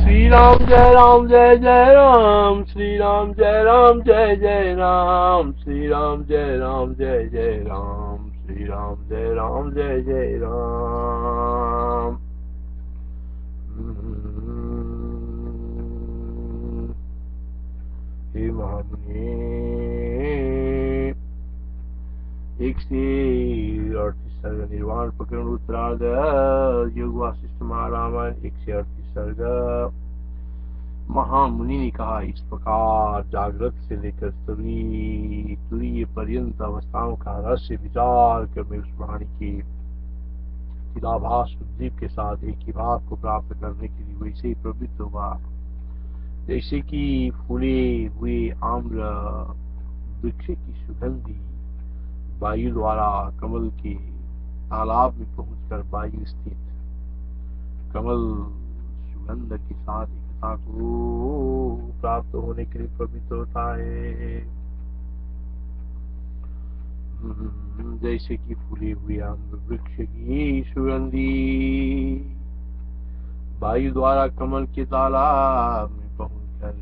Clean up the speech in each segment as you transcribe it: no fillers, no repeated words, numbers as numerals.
राम जय राम जय जय राम, श्री राम जय राम जय जय राम, श्री राम जय राम जय जय राम, श्री राम जय राम जय जय राम। हे महामुनि, 138 सर्ग निर्वाण प्रकरण उत्तरार्ध योग वासिष्ठ महारामायण 138 सर्ग। महामुनि ने कहा, इस प्रकार जागृत से लेकर तुरीय पर्यंत अवस्थाओं का रहस्य विचार कर मैं उस प्राणी के चिदाभास उद्दीप के साथ एक ही भाव को प्राप्त करने के लिए वैसे ही प्रवृत्त हुआ जैसे कि फूले हुए आम्र वृक्ष की सुगंधी वायु द्वारा कमल के तालाब में पहुंचकर वायु स्थित कमल सुगंध के साथ एकता को प्राप्त होने के लिए प्रवृत्त होता है। जैसे कि फूले हुए आम्र वृक्ष की सुगंधी वायु द्वारा कमल के तालाब में पहुंचकर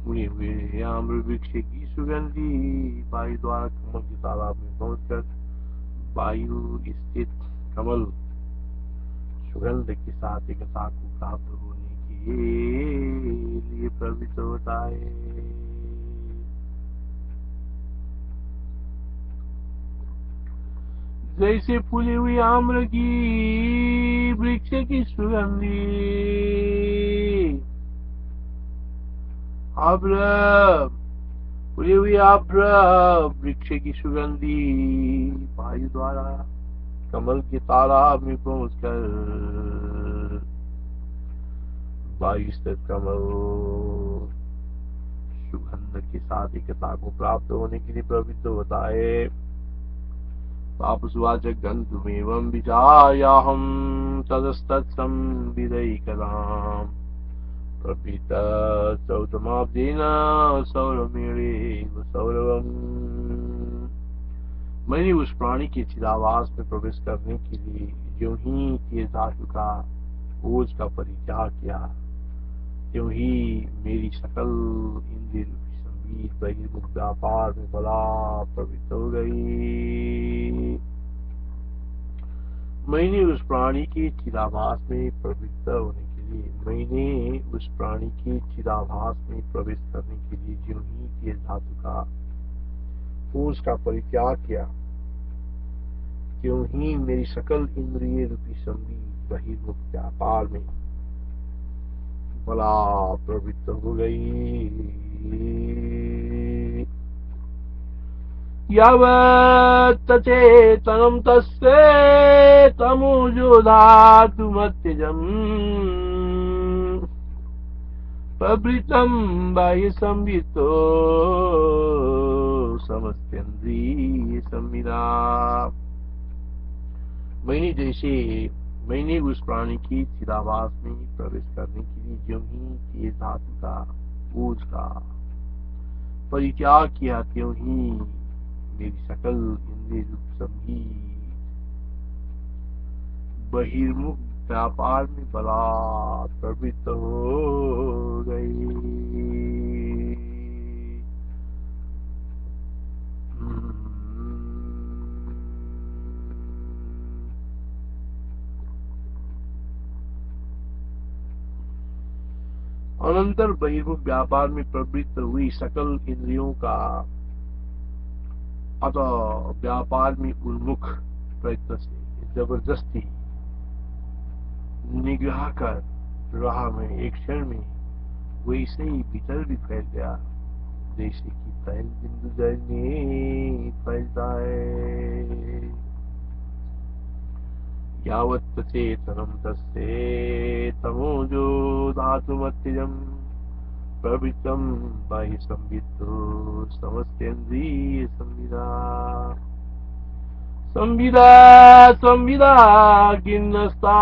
फूले हुए आम्र वृक्ष की सुगंधी वायु द्वारा कमल के तालाब में पहुंचकर वायु स्थित कमल सुगंध के साथ एकता को प्राप्त होने के लिए प्रवृत्त होता है। जैसे फूली हुई आम्र की वृक्ष की सुगंधी फूली हुई आम्र वृक्ष की सुगंधी वायु द्वारा कमल के तालाब में पहुंचकर वायु स्थित कमल सुगंध के साथ एकता को प्राप्त होने के लिए प्रवृत्त होता है। पापसुवाच गन्तुमेवं विचार्याहं ततस्तत्संविदैकताम् प्रपीत चौतमाब्देन सौरमेणेव सौरभम्। मैंने उस प्राणी के चिदाभास में प्रवेश करने के लिए जो ही तेज धातु का ओज का परित्याग किया, त्यों ही मेरी सकल इंद्रिय संगीत बहिर्मुख व्यापार में बला प्रवृत्त हो गई। मैंने उस प्राणी के चिदाभास में प्रवृत्त होने के लिए मैंने उस प्राणी के चिदाभास में प्रवेश करने के लिए जो ही तेज धातु का ओज का परित्याग किया, त्यों ही मेरी सकल इंद्रिय रूपी संगीत बहिर्मुख व्यापार में बला प्रवृत्त हो गई। यावत् चेतनं तस्य तमुजो धातुमत्यजम् प्रवृत्तं बाह्य संवितो समस्तेन्द्रिय संविदा। मैंने उस प्राणी की चिदाभास में प्रवेश करने के लिए जो ही तेज धातु का ओज का परित्याग किया, त्यों ही मेरी सकल इंद्रिय रूप संगीत बहिर्मुख व्यापार में बला प्रवृत्त हो गई। अनंतर बहिर्मुख व्यापार में प्रवृत्त हुई सकल इंद्रियों का अतः व्यापार में उन्मुख प्रयत्न से जबरदस्ती निग्रह कर रहा मैं एक क्षण में वैसे ही भीतर भी फैल गया जैसे कि तैल बिंदु जल में फैलता है। यावत् चेतनं तस्य तमोजो धातुमत्यजम् प्रवृत्तं बाह्य संवितो समस्तेन्द्रिय संविदा। संविदा किन्नस्ता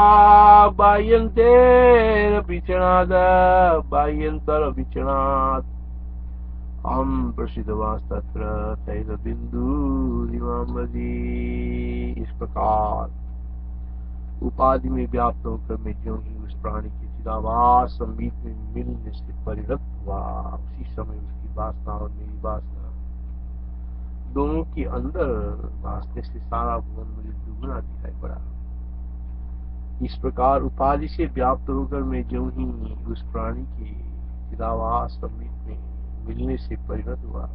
बाह्यन्तेन विचणाद बाह्यन्तर विचणात् अहं प्रसिद्धवास्तत्र तैलबिन्दुरिमां मदी। इस प्रकार उपाधि में व्याप्त होकर मैं ज्यों ही उस प्राणी के चिदाभास संबित में मिलने से परिणत हुआ, उसी समय उसकी वासना और मेरी वासना दोनों के अंदर भासने से सारा भुवन मुझे दुगना दिखाई पड़ा। इस प्रकार उपाधि से व्याप्त होकर मैं ज्यों ही उस प्राणी के चिदाभास संबित में मिलने से परिणत हुआ,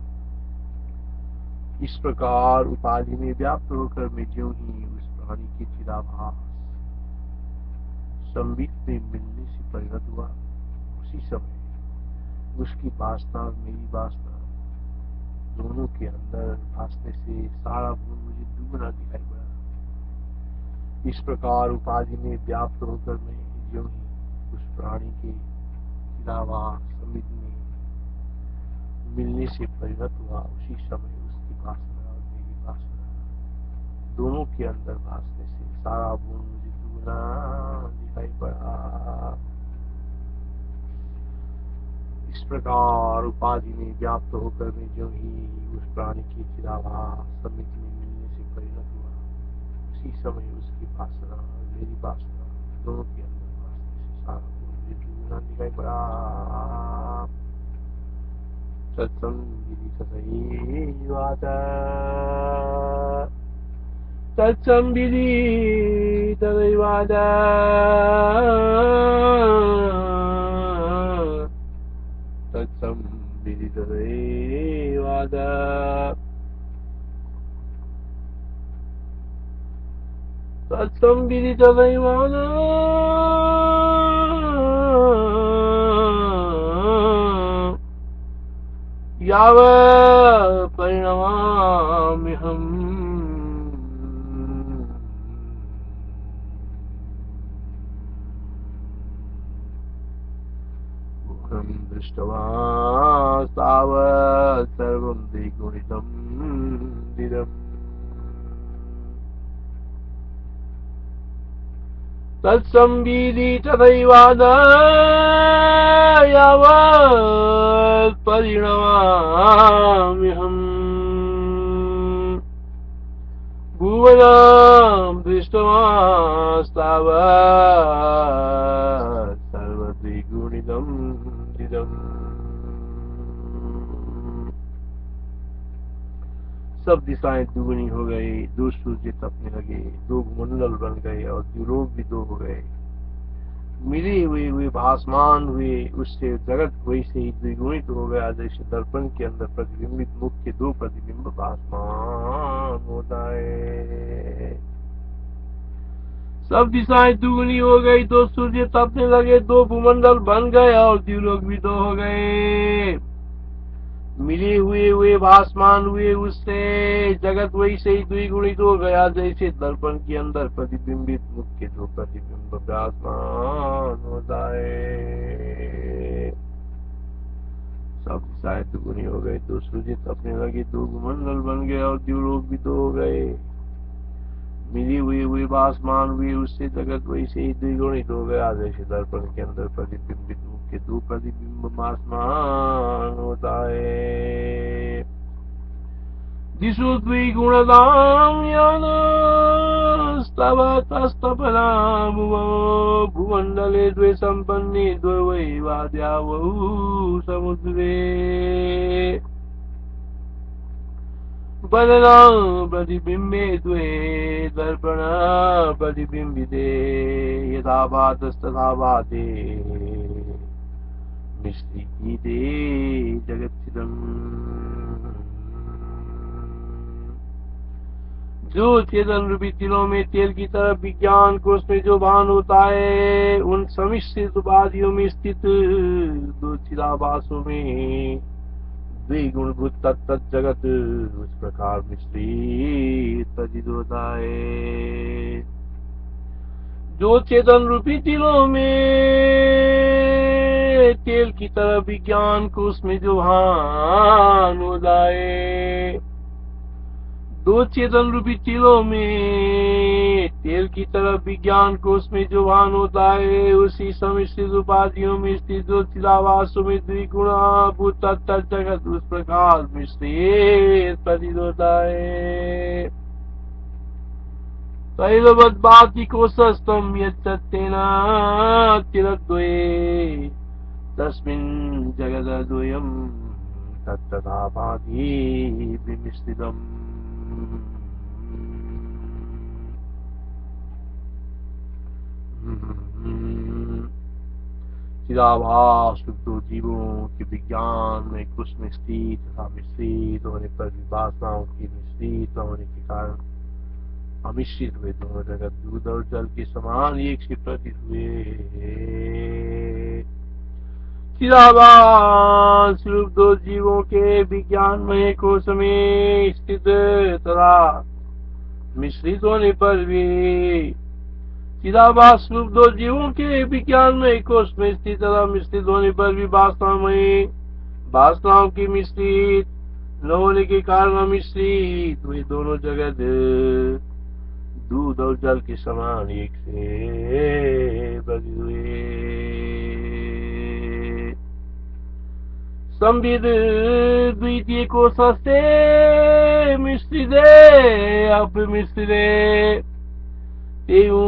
इस प्रकार उपाधि में व्याप्त होकर मैं ज्यों ही उस प्राणी के चिदाभास संबित में मिलने से परिणत हुआ, उसी समय उसकी वासना और मेरी वासना दोनों के अंदर भासने से सारा भुवन मुझे दुगना दिखाई पड़ा। इस प्रकार उपाधि में व्याप्त होकर मैं ज्यों ही उस प्राणी के चिदाभास संबित में मिलने से परिणत हुआ, उसी समय उसकी वासना और मेरी वासना दोनों के अंदर भासने से सारा भुवन मुझे दुगना दिखाई पड़ा। इस प्रकार उपाधि में व्याप्त होकर मैं ज्यों ही उस प्राणी के चिदाभास संबित में मिलने से परिणत हुआ, उसी समय उसकी वासना और मेरी वासना दोनों के अंदर भासने से सारा भुवन मुझे दुगना दिखाई पड़ा। तत्संविधि तदैवाद तत्संविधि तदैवाद तत्संविधि तदैवाद यावत् परिणमाम्यहम् मुखं दृष्ट्वा तावत् सर्वं द्विगुणितं दिदम् तत्संविधि तदैवाद यावत् परिणमाम्यहम् भुवनं दृष्ट्वास्तावत् सर्वद्विगुणितं दिदम्। सब दिशाएं दुगुनी हो गई, दो सूर्य तपने लगे, दो मंडल बन गए और द्युलोक भी दो हो गए। मिले हुए वे भासमान हुए, उससे जगत वैसे ही द्विगुणित हो गया जैसे दर्पण के अंदर प्रतिबिंबित मुख के दो प्रतिबिंब भासमान होता है। सब दिशाएं दुगुनी हो गई, दो सूर्य तपने लगे, दो भूमंडल बन गए और द्युलोक भी दो हो गए। मिले हुए वे भासमान हुए, उससे जगत वैसे ही द्विगुणित हो गया जैसे दर्पण के अंदर प्रतिबिंबित मुख के दो प्रतिबिंब भासमान होता है। सब दिशाएं दुगुनी हो गए, दो सूर्य तपने लगे, दो भूमंडल बन गए और द्युलोक भी दो हो गए। मिली हुई वे भासमान हुए, उससे जगत वैसे ही द्विगुणित हो गया जैसे दर्पण के अंदर प्रतिबिंबित मुख के दो प्रतिबिंब भासमान होता है। दिशो द्विगुणतां यानस्तवतस्तपनां भुवण्डले द्वे सम्पन्ने द्वे वैवाद्यावौ समुद्रे बदना प्रतिबिंबे द्वे दर्पण प्रतिबिंबिते यथा भातस्तथा भाते मिश्रीते जगत्सिदम्। जो चेतन रूपी तिलों में तेल की तरह विज्ञान कोश में जो भान होता है, उन समिश्रित उपाधियों में स्थित दो चिदाभासों में द्विगुणभूत तत्त जगत उस प्रकार मिश्रित प्रतीत होता है। जो चेतन रूपी तिलों में तेल की तरह विज्ञान कोश में जो भान होता है, दो चेतन रूपी तिलों में तेल की तरह विज्ञान कोश में जो भान होता है, उसी समिश्रित उपाधियों में स्थित जो चिदाभासों में द्विगुणभूत तत्त जगत उस प्रकार मिश्रित प्रतीत होता है। तैलवद्भातिकोशस्थं यच्चत्तेन तिरद्वये तस्मिन् जगदद्वयं तत्तथा भाति विमिश्रितम्। चिदाभास शुद्धो जीवों के विज्ञान में कुछ में स्थित तथा मिश्रित होने पर भी वासनाओं की मिश्रित होने के कारण अमिश्रित हुए दोनों जगत दूध और जल के समान एक से प्रतीत हुए। चिदाभास रूप दो जीवों के विज्ञानमय कोश में स्थित तथा मिश्रित होने पर भी चिदाभास रूप दो जीवों के विज्ञानमय कोश में स्थित तथा मिश्रित होने पर भी वासनाओं की मिश्रित न होने के कारण अमिश्रित हुए दोनों जगत दूध और जल के समान एक से बने हुए। संविद द्वितीय कोश से मिश्रित अपमिश्रित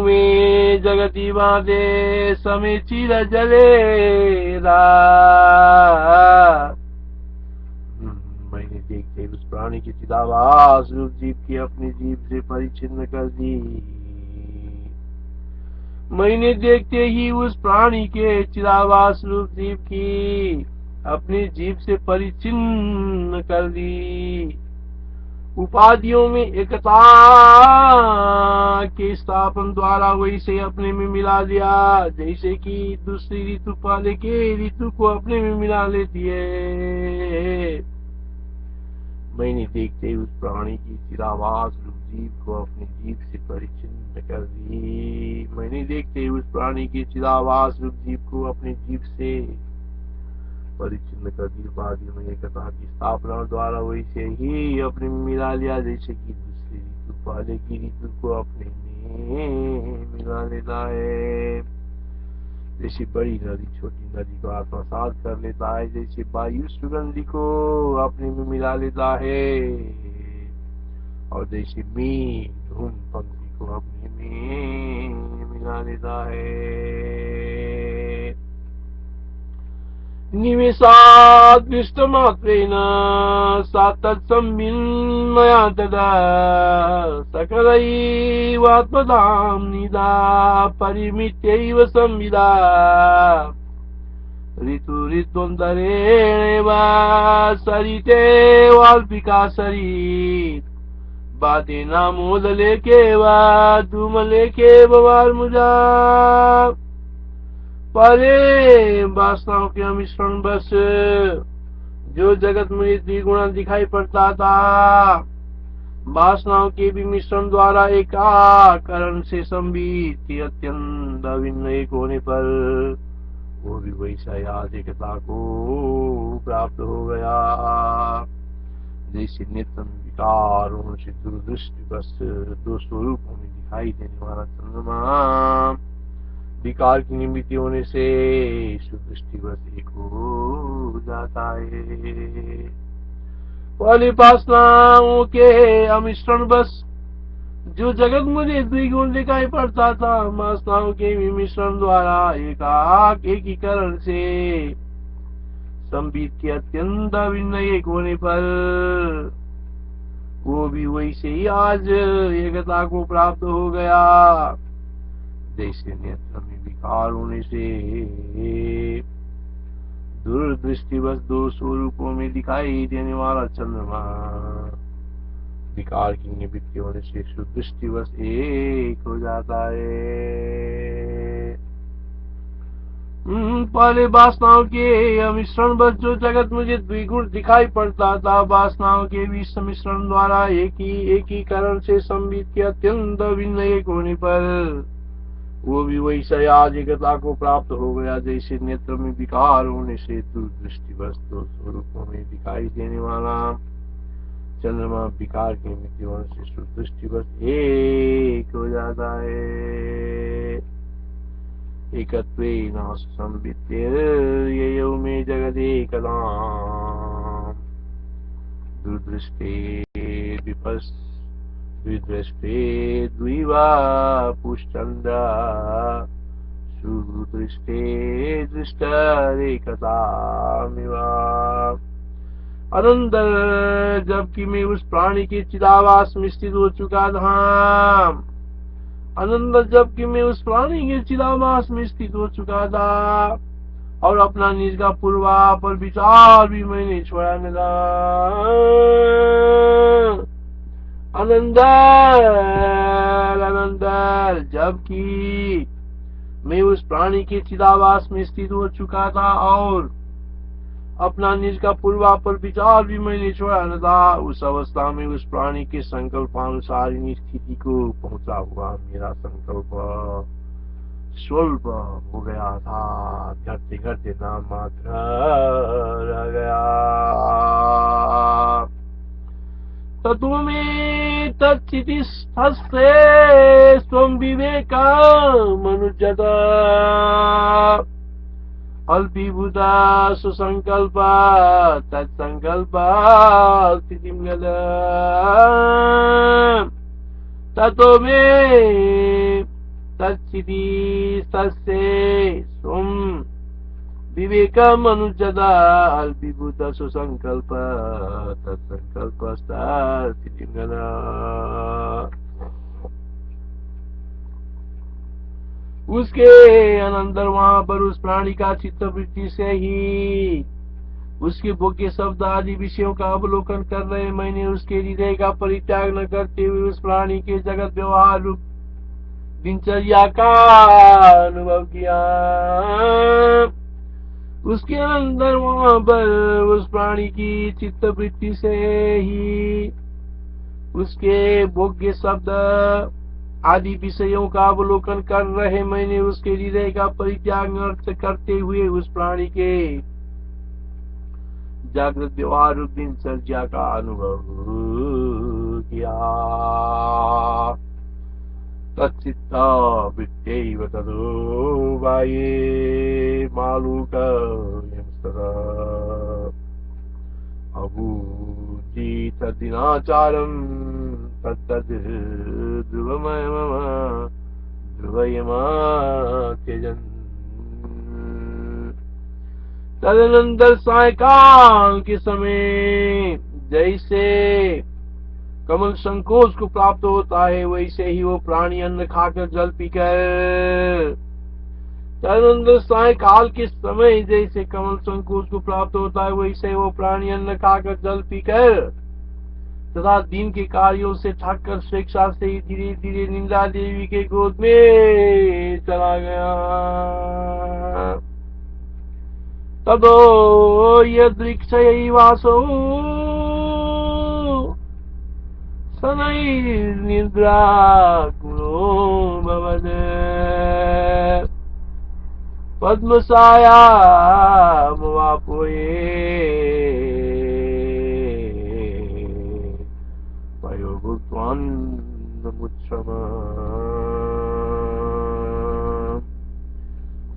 में जगती बाधे समय चिर जलेरा। मैंने देखते उस प्राणी की चिदाभास रूप जीव की अपनी जीव से परिचिन्न कर दी। मैंने देखते ही उस प्राणी के चिदाभास रूप जीव की अपनी जीव से परिचिन्न कर दी। उपाधियों में एकता के स्थापन द्वारा वैसे अपने में मिला दिया जैसे कि दूसरी ऋतु पहले के ऋतु को अपने में मिला लेती है। मैंने देखते उस प्राणी की चिदाभास रूप जीव को अपनी जीव से परिचिन्न कर दी। मैंने देखते उस प्राणी की चिदाभास रूप जीव को अपनी जीव से परिचिन्न कर दी। उपाधियों में एकता की स्थापना द्वारा वैसे ही अपने में मिला लिया जैसे कि दूसरी ऋतु पहले की ऋतु को अपने में मिला लेता है। जैसे बड़ी नदी छोटी नदी को आत्मसात कर लेता है, जैसे वायु सुगंधि को अपने में मिला लेता है, और जैसे मीन धूम पंक्ति को अपने में मिला लेता है। निमेषात् दृष्टमात्रेण सा तत्संविन्मया तदा सकलैवात्मदां निदा परिमित्यैव संविदा ऋतुरित्वन्तरेणैव सरिते वाल्पिका सरित् बाधेनामोदलेके वा धूमलेके वार्मुजा। परे वासनाओं के मिश्रण बस जो जगत मुझे द्विगुणा दिखाई पड़ता था, वासनाओं के भी मिश्रण द्वारा एकाकरण से संबित अत्यंत अभिन्न एक होने पर वो भी वैसा याद एकता को प्राप्त हो गया। जैसे नेत्र विकारों से दूरदृष्टि बस दो स्वरूपों में दिखाई देने वाला चंद्रमा विकार की निमित्ति होने से सुदृष्टि बस एक हो जाता है। पहले वासनाओं के अमिश्रण बस जो जगत मुझे द्विगुण दिखाई पड़ता था, वासनाओं के मिश्रण द्वारा एकीकरण से संबित के अत्यंत अभिन्न एक होने पर वो भी वैसे ही आज एकता को प्राप्त हो गया। जैसे नेत्र में विकार होने से दूरदृष्टिवश दो स्वरूपों में दिखाई देने वाला चंद्रमा विकार की निवृत्ति होने से सुदृष्टिवश एक हो जाता है। पहले वासनाओं के मिश्रण बस जो जगत मुझे द्विगुण दिखाई पड़ता था, वासनाओं के भी सम्मिश्रण द्वारा एकीकरण से संबित के अत्यंत भिन्न एक होने पर वो भी वैसा आज एकता को प्राप्त हो गया। जैसे नेत्र में विकार होने से दूरदृष्टिवश दो स्वरूपों में दिखाई देने वाला चंद्रमा विकार की मृत्यु होने से सुदृष्टिवश एक हो जाता है। एकत्वेन संवित्य में जगदेकदा दूरदृष्टे द्विदृष्टे द्विवा पुष्टंदा सुदृष्टे दृष्टरेकतामिवा। अनंतर जबकि मैं उस प्राणी के चिदाभास में स्थित हो चुका था, अनंतर जबकि मैं उस प्राणी के चिदाभास में स्थित हो चुका था और अपना निज का पूर्वापर विचार भी मैंने छोड़ा न था। अनंतर जबकि मैं उस प्राणी के चिदाभास में स्थित हो चुका था और अपना निज का पूर्वापर विचार भी मैंने छोड़ा न था, उस अवस्था में उस प्राणी के संकल्पानुसारिणी स्थिति को पहुंचा हुआ मेरा संकल्प स्वल्प हो गया था, घटते घटते नाम मात्र रह गया। तत्व में तत्स्थितिस्थस्ते स्वं विवेका मनुजत अल्पीभूता सुसंकल्प तत्संकल्प स्थितिं गत। ततो में तत्स्थितिस्थस्ते स्वं विवेकम् अनुजत अल्पीभूत सुसंकल्प तत्संकल्प स्थितिं गत। उसके अनंतर वहां पर उस प्राणी का चित्तवृत्ति से ही उसके भोग्य शब्द आदि विषयों का अवलोकन कर रहे मैंने उसके हृदय का परित्याग न करते हुए उस प्राणी के जगत व्यवहार रूप दिनचर्या का अनुभव किया। उसके अंदर वहां पर उस प्राणी की चित्तवृत्ति से ही उसके भोग्य शब्द आदि विषयों का अवलोकन कर रहे मैंने उसके हृदय का परित्याग करते हुए उस प्राणी के जागृत व्यवहार रूप दिनचर्या का अनुभव किया। तच्चित्त वृत्त्यैव ततो बाह्ये मालूकयंस्तदा अभूति तद्दिनाचारम् तत्तद् ध्रुवमयमम ध्रुवयमा त्यजन्। तदनंतर सायकाल के समय जैसे कमल संकोच को प्राप्त होता है वैसे ही वो प्राणी अन्न खाकर जल पीकर, तदनंतर सायकाल के समय जैसे कमल संकोच को प्राप्त होता है वैसे वो प्राणी अन्न खाकर जल पीकर तथा दिन के कार्यों से थक कर स्वेच्छा से ही धीरे धीरे निंदा देवी के गोद में चला गया। तदो यदृक्षयैवासो शनैर्निद्रा कुलो भवद पद्मसायामवापोये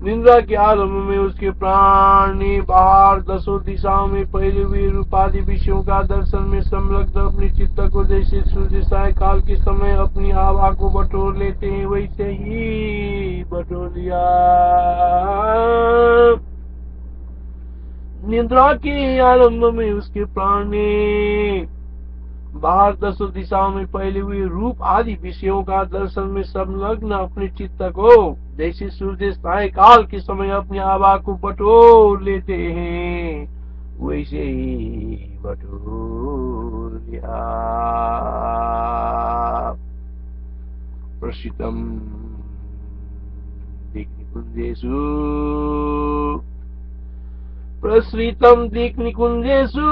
निंद्रा के आरंभ में उसके प्राणी बाहर दसों दिशाओं में पहले हुए रूपादि विषयों का दर्शन में संलग्न अपनी चित्त को जैसे सूर्य सायकाल के समय अपनी आभा को बटोर लेते हैं वैसे ही बटोर लिया। निंद्रा के आरंभ में उसके प्राणी बाहर दसों दिशाओं में पहले हुए रूप आदि विषयों का दर्शन में संलग्न अपने चित्त को जैसे सूर्य सायकाल के समय अपनी आभा को बटोर लेते हैं वैसे ही बटोर लिया। प्रसितम दिग्निकुंजेषु प्रसृतम दिक्निकुंजेषु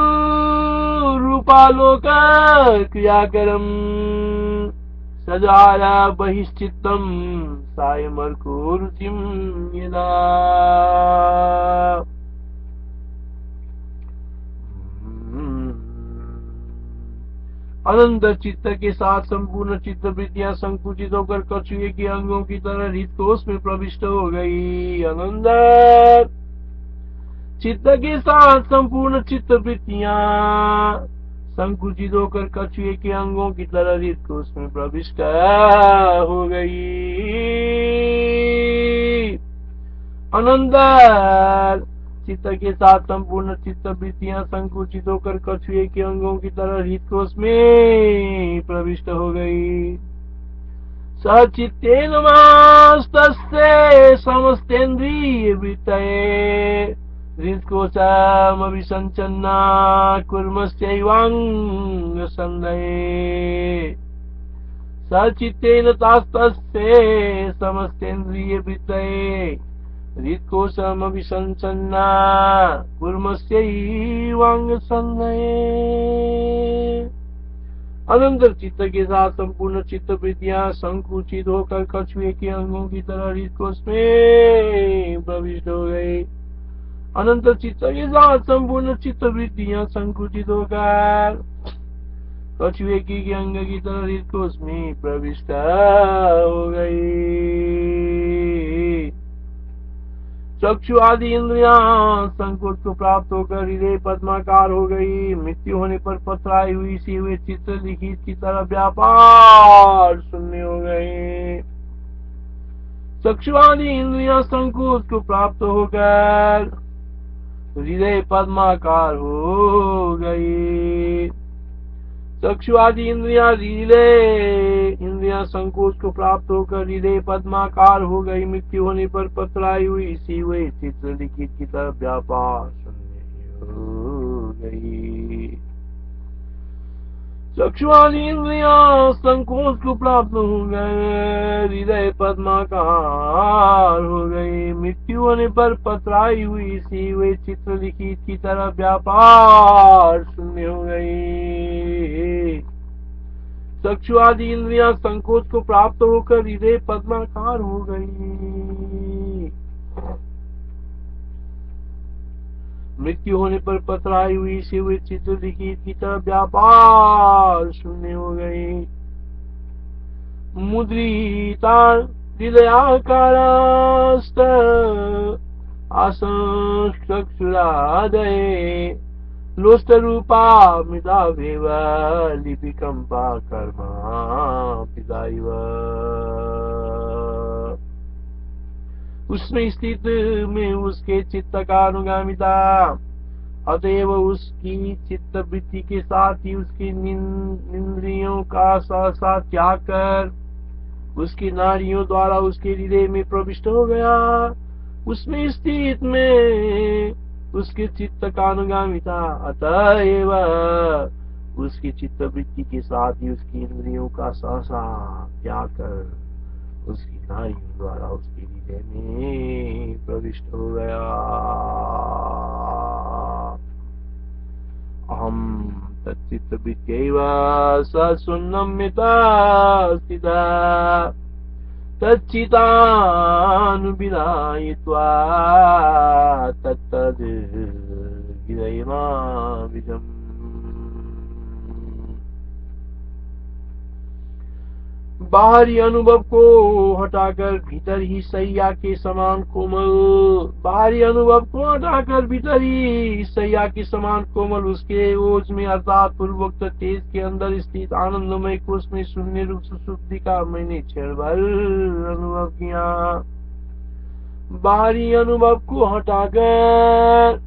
रूपालोक क्रियाकरम सजारा बहिश्चित्तम सायमर्को रुचिम यदा। अनंत चित्त के साथ संपूर्ण चित्त वृत्तियां संकुचित होकर कछुए के अंगों की तरह हृदकोश में प्रविष्ट हो गई। अनंत चित्त के साथ संपूर्ण चित्त वृत्तियां संकुचित होकर कछुए के अंगों की तरह रीत को उसमें प्रविष्ट हो गई। अनंतर चित्त के साथ संपूर्ण चित्त वृत्तियां संकुचित होकर कछुए के अंगों की तरह हृदकोश में प्रविष्ट हो गई। सचित्तेन नमस्तस्ये समस्तेन्द्रिय वृत्तये हृदकोशमभिसञ्चन्ना कुर्मश्चैवाङ्ग संदये। सचित्तेन तास्तस्ये समस्तेन्द्रिय वृत्तये हृदकोशमभिसञ्चन्ना कुर्मश्चैवाङ्ग संदये। अनंतर चित्त के साथ संपूर्ण चित्त वृत्तियां संकुचित होकर कछुए के अंगों की तरह हृदकोश में प्रविष्ट हो गई। अनंतर चित्त के साथ संपूर्ण चित्त वृत्तियां संकुचित होकर कछुए की अंग की तरह हृदकोश में प्रविष्ट हो गई। चक्षु आदि इंद्रियां संकोच को प्राप्त होकर हृदय पद्माकार हो गई। मृत्यु होने पर पथराई हुई सी हुए चित्र लिखित की तरह व्यापार शून्य हो गए। चक्षु आदि इंद्रियां संकोच को प्राप्त होकर हृदय पद्माकार हो गई। चक्षु आदि इंद्रियां संकोच को प्राप्त होकर हृदय पद्माकार हो गई। मृत्यु होने पर पथराई हुई इसी हुए चित्र लिखित की तरफ व्यापार शून्य हो गई। चक्षु आदि इंद्रियां संकोच को प्राप्त हो गए, हृदय पद्माकार हो गई। मृत्यु होने पर पथराई हुई इसी हुए चित्र लिखित की तरह व्यापार शून्य हो गई। चक्षु आदि इंद्रियां संकोच को प्राप्त होकर हृदय पद्माकार हो गई। मृत्यु होने पर पथराई हुई से हुए चित्र लिखित की तरह व्यापार शून्य हो गई। मुद्रिता हृदयाकारास्त आसंचक्षुरादये लोष्ट रूपा मृदावेव लिपिकंपा कर्मा पिताइव। उसमें स्थित में उसके चित्त का अनुगामिता, अतएव उसकी चित्त वृत्ति के साथ ही उसकी इंद्रियों का सहसा त्याग कर उसकी नाड़ियों द्वारा उसके हृदय में प्रविष्ट हो गया। उसमें स्थित में उसके चित्त का अनुगामिता, अतएव उसकी चित्त वृत्ति के साथ ही उसकी इंद्रियों का सहसा त्याग कर उसकी नाड़ियों द्वारा उसके हृदय में प्रविष्ट हो गया। अहम तच्चित्त वृत्त्यैव सशून्यमिता स्थिता तच्चितानुविधायित्वा तत्तद् हृदयमाविदम्। बाहरी अनुभव को हटाकर भीतर ही सैया के समान कोमल, बाहरी अनुभव को हटाकर भीतर ही सैया के समान कोमल उसके ओज में अर्थात पूर्वोक्त तेज के अंदर स्थित आनंदमय कोष में शून्य रूप सुषुप्ति का मैंने क्षण भर अनुभव किया। बाहरी अनुभव को हटाकर